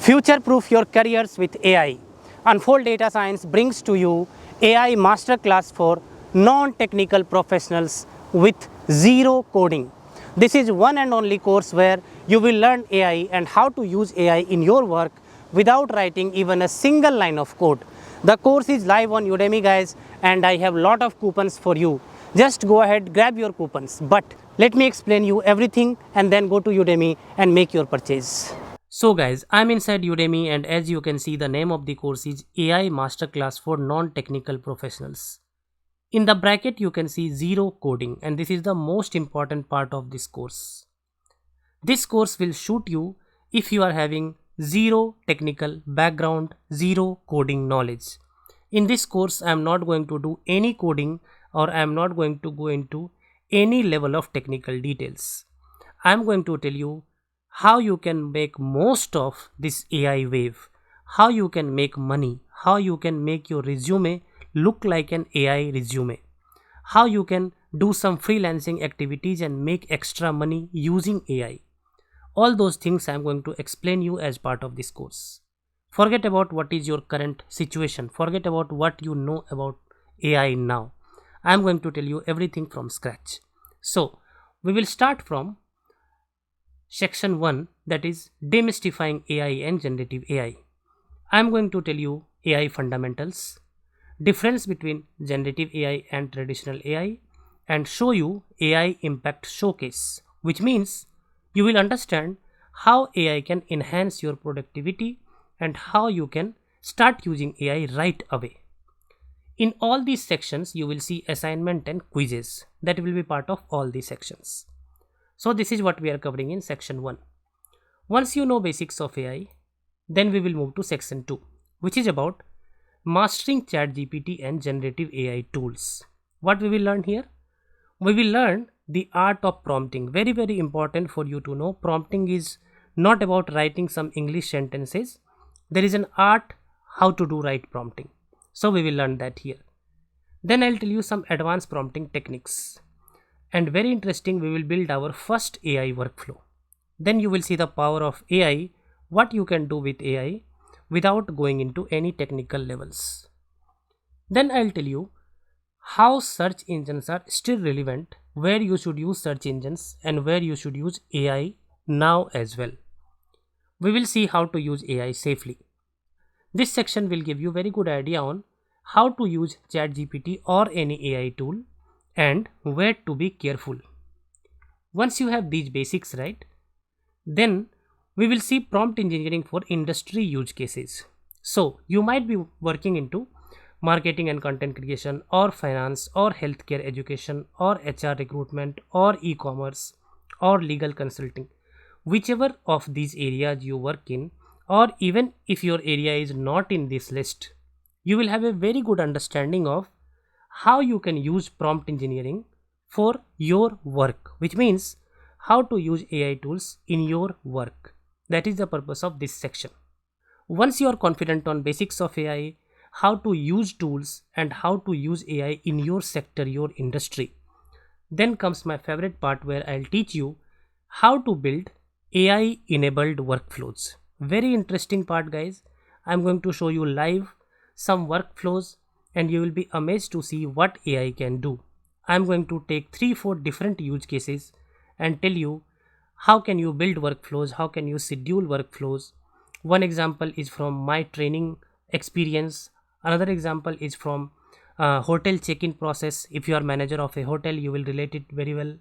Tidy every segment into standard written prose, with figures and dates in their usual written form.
Future-proof your careers with AI. Unfold Data Science brings to you AI Masterclass for non-technical professionals with zero coding. This is one and only course where you will learn AI and how to use AI in your work without writing even a single line of code. The course is live on Udemy, guys, and I have lot of coupons for you. Just go ahead, grab your coupons. But let me explain you everything and then go to Udemy and make your purchase. So guys, I'm inside Udemy and as you can see, the name of the course is AI Masterclass for non-technical professionals. In the bracket you can see zero coding, and this is the most important part of this course. This course will suit you if you are having zero technical background, zero coding knowledge. In this course I am not going to do any coding, or I am not going to go into any level of technical details. I am going to tell you how you can make most of this AI wave, how you can make money, how you can make your resume look like an AI resume, how you can do some freelancing activities and make extra money using AI. All those things I am going to explain you as part of this course. Forget about what is your current situation, forget about what you know about AI now. I am going to tell you everything from scratch. So we will start from section 1, that is demystifying AI and generative AI. I am going to tell you AI fundamentals, difference between generative AI and traditional AI, and show you AI impact showcase, which means you will understand how AI can enhance your productivity and how you can start using AI right away. In all these sections you will see assignment and quizzes that will be part of all these sections. So this is what we are covering in section 1. Once you know basics of AI, then we will move to section 2, which is about mastering ChatGPT and generative AI tools. What we will learn here? We will learn the art of prompting. Very, very important for you to know. Prompting is not about writing some English sentences. There is an art how to do right prompting. So we will learn that here. Then I'll tell you some advanced prompting techniques. And very interesting, we will build our first AI workflow. Then you will see the power of AI, what you can do with AI without going into any technical levels. Then I'll tell you how search engines are still relevant, where you should use search engines and where you should use AI now as well. We will see how to use AI safely. This section will give you very good idea on how to use ChatGPT or any AI tool and where to be careful. Once you have these basics right, then we will see prompt engineering for industry use cases. So you might be working into marketing and content creation, or finance, or healthcare education, or HR recruitment, or e-commerce, or legal consulting. Whichever of these areas you work in, or even if your area is not in this list, you will have a very good understanding of how you can use prompt engineering for your work, which means how to use AI tools in your work. That is the purpose of this section. Once you are confident on basics of AI, how to use tools and how to use AI in your sector, your industry, then comes my favorite part where I'll teach you how to build AI enabled workflows. Very interesting part, guys. I'm going to show you live some workflows and you will be amazed to see what AI can do. I'm going to take 3-4 different use cases and tell you how can you build workflows, how can you schedule workflows. One example is from my training experience. Another example is from hotel check-in process. If you are manager of a hotel, you will relate it very well.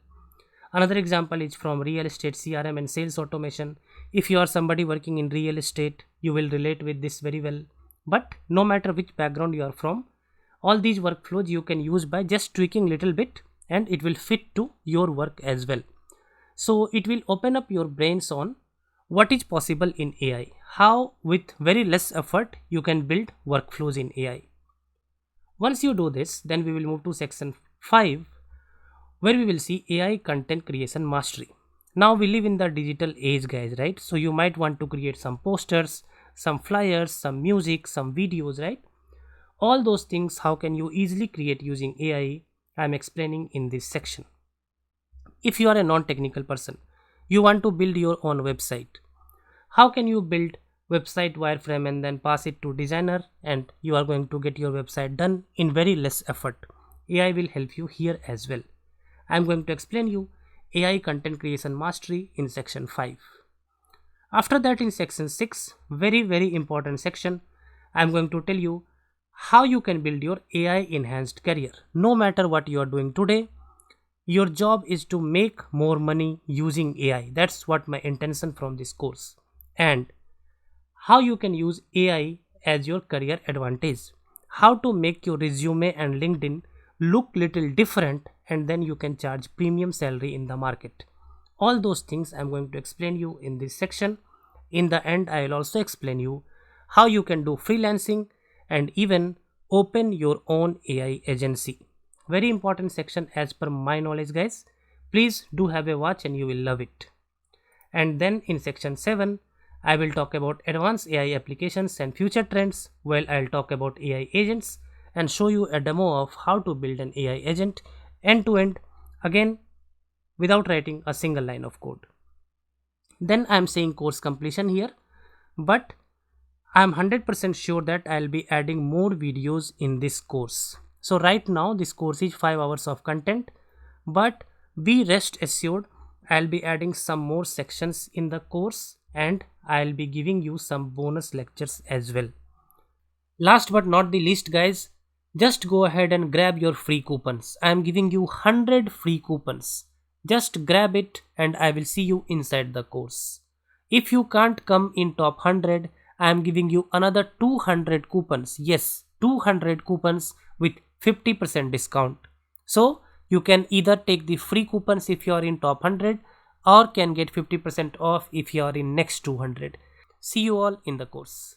Another example is from real estate CRM and sales automation. If you are somebody working in real estate, you will relate with this very well. But no matter which background you are from, all these workflows you can use by just tweaking little bit and it will fit to your work as well. So it will open up your brains on what is possible in AI, how with very less effort you can build workflows in AI. Once you do this, then we will move to section 5, where we will see AI content creation mastery. Now we live in the digital age, guys, right? So you might want to create some posters, some flyers, some music, some videos, right? All those things, how can you easily create using AI, I am explaining in this section. If you are a non-technical person, you want to build your own website, how can you build website wireframe and then pass it to designer, and you are going to get your website done in very less effort. AI will help you here as well. I am going to explain you AI content creation mastery in section 5. After that, in section 6, very important section, I am going to tell you how you can build your AI enhanced career. No matter what you are doing today, your job is to make more money using AI. That's what my intention from this course. And how you can use AI as your career advantage. How to make your resume and LinkedIn look little different, and then you can charge premium salary in the market. All those things I'm going to explain you in this section. In the end, I will also explain you how you can do freelancing and even open your own AI agency. Very important section as per my knowledge, guys. Please do have a watch and you will love it. And then in section 7, I will talk about advanced AI applications and future trends, while I'll talk about AI agents and show you a demo of how to build an AI agent end to end, again without writing a single line of code. Then I'm saying course completion here, but I'm 100% sure that I'll be adding more videos in this course. So right now this course is 5 hours of content, but be rest assured I'll be adding some more sections in the course and I'll be giving you some bonus lectures as well. Last but not the least, guys, just go ahead and grab your free coupons. I am giving you 100 free coupons. Just grab it and I will see you inside the course. If you can't come in top 100, I am giving you another 200 coupons. Yes, 200 coupons with 50% discount. So you can either take the free coupons if you are in top 100 or can get 50% off if you are in next 200. See you all in the course.